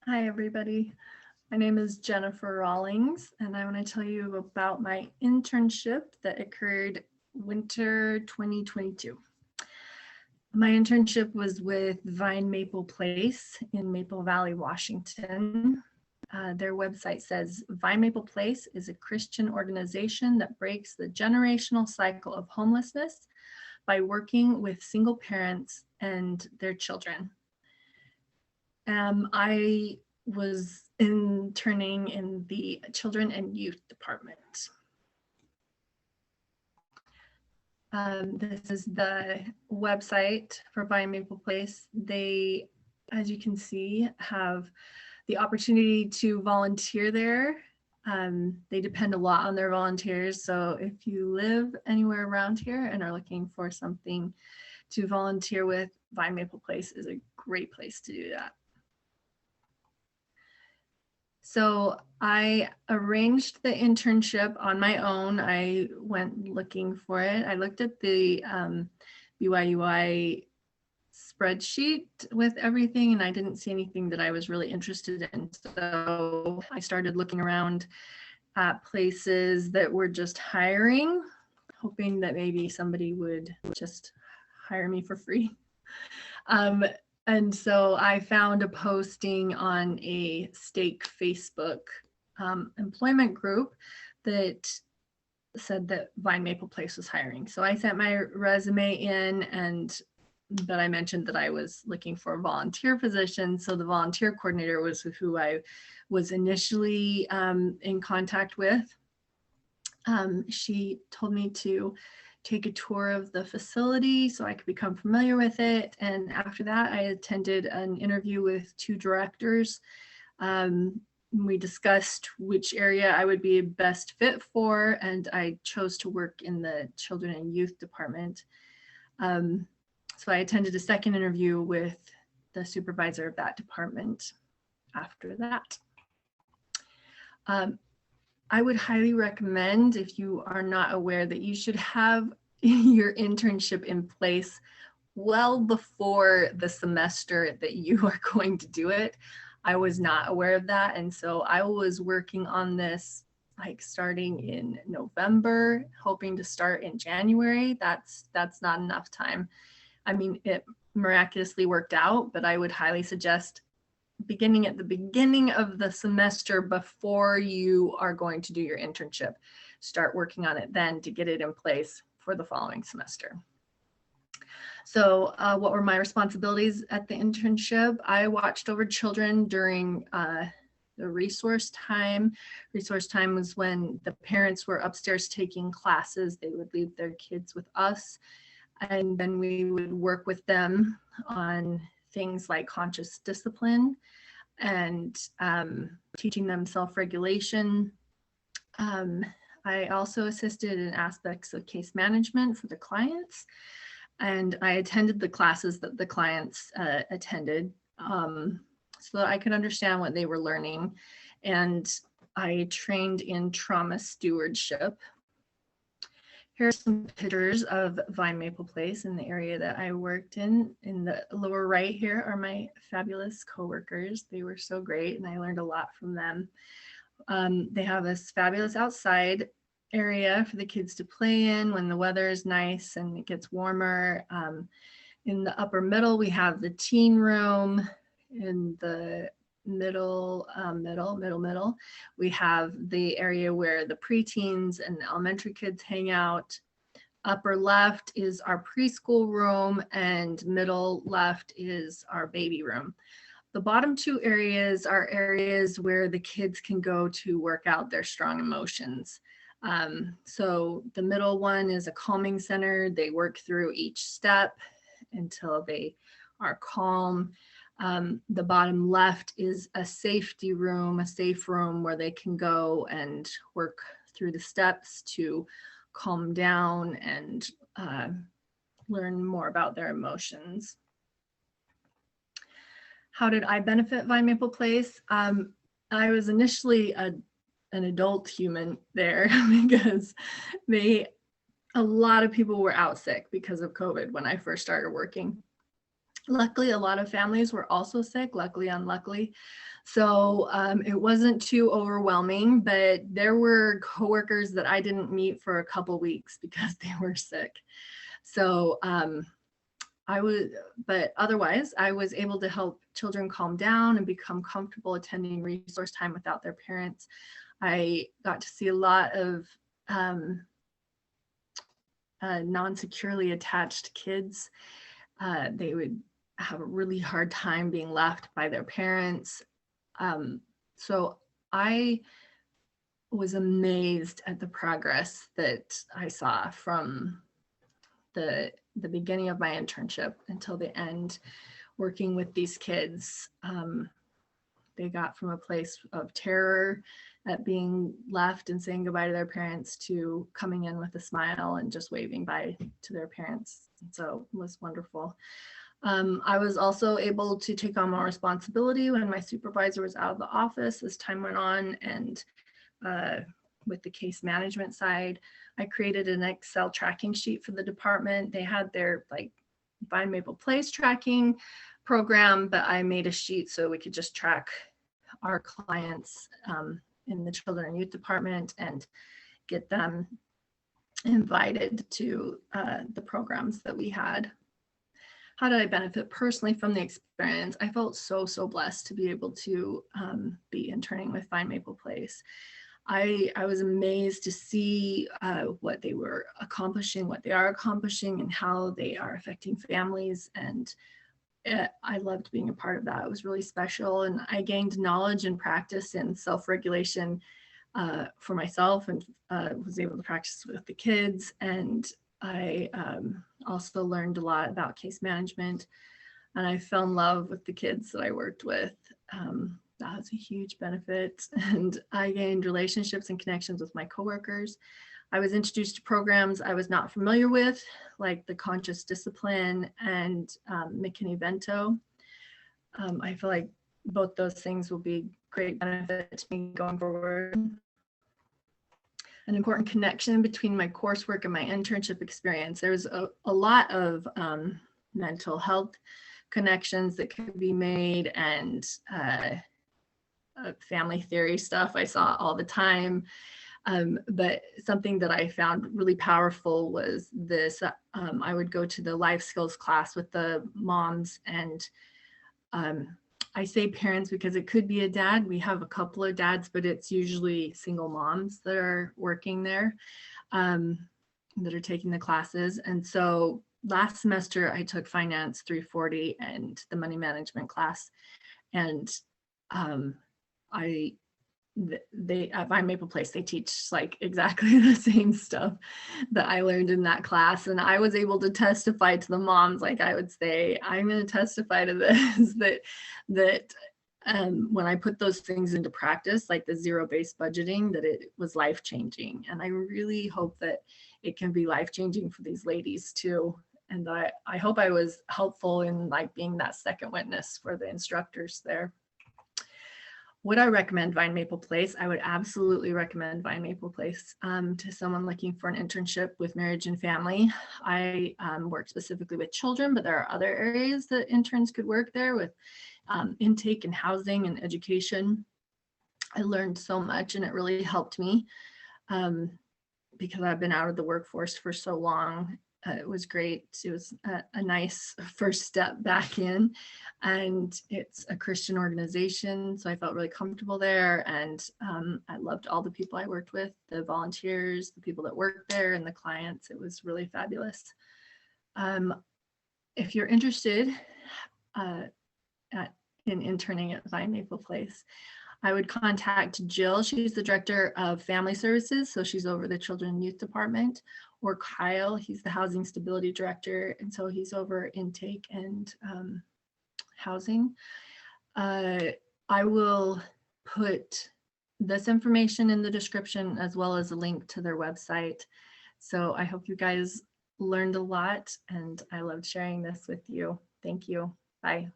Hi, everybody. My name is Jennifer Rawlings, and I want to tell you about my internship that occurred winter 2022. My internship was with Vine Maple Place in Maple Valley, Washington. Their website says Vine Maple Place is a Christian organization that breaks the generational cycle of homelessness by working with single parents and their children. I was interning in the children and youth department. This is the website for Vine Maple Place. They, as you can see, have the opportunity to volunteer there. They depend a lot on their volunteers. So if you live anywhere around here and are looking for something to volunteer with, Vine Maple Place is a great place to do that. So I arranged the internship on my own. I went looking for it. I looked at the BYU-I spreadsheet with everything, and I didn't see anything that I was really interested in. So I started looking around at places that were just hiring, hoping that maybe somebody would just hire me for free. And so I found a posting on a stake Facebook employment group that said that Vine Maple Place was hiring. So I sent my resume in, and but I mentioned that I was looking for a volunteer position. So the volunteer coordinator was who I was initially in contact with. She told me to take a tour of the facility so I could become familiar with it. And after that, I attended an interview with two directors. We discussed which area I would be best fit for, and I chose to work in the children and youth department. So I attended a second interview with the supervisor of that department after that. I would highly recommend, if you are not aware, that you should have your internship in place well before the semester that you are going to do it. I was not aware of that. And so I was working on this like starting in November, hoping to start in January. That's not enough time. I mean, it miraculously worked out, but I would highly suggest beginning at the beginning of the semester before you are going to do your internship. Start working on it then to get it in place for the following semester. So what were my responsibilities at the internship? I watched over children during the resource time. Resource time was when the parents were upstairs taking classes. They would leave their kids with us, and then we would work with them on things like conscious discipline and teaching them self-regulation. I also assisted in aspects of case management for the clients, and I attended the classes that the clients attended so that I could understand what they were learning. And I trained in trauma stewardship. Here are some pictures of Vine Maple Place in the area that I worked in. In the lower right here are my fabulous coworkers. They were so great, and I learned a lot from them. They have this fabulous outside area for the kids to play in when the weather is nice and it gets warmer. In the upper middle, we have the teen room. In the middle, we have the area where the preteens and the elementary kids hang out. Upper left is our preschool room, and middle left is our baby room. The bottom two areas are areas where the kids can go to work out their strong emotions. So the middle one is a calming center. They work through each step until they are calm. The bottom left is a safety room, a safe room where they can go and work through the steps to calm down and learn more about their emotions. How did I benefit Vine Maple Place? I was initially an adult human there because a lot of people were out sick because of COVID when I first started working. Luckily, a lot of families were also sick, luckily, unluckily. So it wasn't too overwhelming, but there were coworkers that I didn't meet for a couple weeks because they were sick. So but otherwise, I was able to help children calm down and become comfortable attending resource time without their parents. I got to see a lot of non-securely attached kids. They would have a really hard time being left by their parents. So I was amazed at the progress that I saw from the beginning of my internship until the end, working with these kids. They got from a place of terror at being left and saying goodbye to their parents to coming in with a smile and just waving bye to their parents. So it was wonderful. I was also able to take on more responsibility when my supervisor was out of the office as time went on, and with the case management side, I created an Excel tracking sheet for the department. They had their like Vine Maple Place tracking program, but I made a sheet so we could just track our clients in the children and youth department and get them invited to the programs that we had. How did I benefit personally from the experience? I felt so blessed to be able to be interning with Vine Maple Place. I was amazed to see what they were accomplishing, what they are accomplishing, and how they are affecting families. And I loved being a part of that. It was really special. And I gained knowledge and practice in self-regulation for myself, and was able to practice with the kids. And I also learned a lot about case management, and I fell in love with the kids that I worked with. That was a huge benefit. And I gained relationships and connections with my coworkers. I was introduced to programs I was not familiar with, like the Conscious Discipline and McKinney-Vento. I feel like both those things will be great benefit to me going forward. An important connection between my coursework and my internship experience. There's a lot of mental health connections that could be made, and family theory stuff I saw all the time. But something that I found really powerful was this. I would go to the life skills class with the moms, and I say parents because it could be a dad. We have a couple of dads, but it's usually single moms that are working there, that are taking the classes. And so last semester I took Finance 340 and the money management class, and they at Vine Maple Place, they teach like exactly the same stuff that I learned in that class. And I was able to testify to the moms, like I would say, I'm going to testify to this, that when I put those things into practice, like the zero-based budgeting, that it was life-changing. And I really hope that it can be life-changing for these ladies too. And I hope I was helpful in like being that second witness for the instructors there. Would I recommend Vine Maple Place? I would absolutely recommend Vine Maple Place to someone looking for an internship with marriage and family. I work specifically with children, but there are other areas that interns could work there with intake and housing and education. I learned so much, and it really helped me because I've been out of the workforce for so long. It was great. It was a nice first step back in, and it's a Christian organization, so I felt really comfortable there. And I loved all the people I worked with, the volunteers, the people that worked there, and the clients. It was really fabulous. If you're interested in interning at Vine Maple Place, I would contact Jill. She's the director of family services, so she's over the children and youth department, or Kyle. He's the housing stability director, and so he's over intake and housing. I will put this information in the description as well as a link to their website. So I hope you guys learned a lot, and I loved sharing this with you. Thank you. Bye.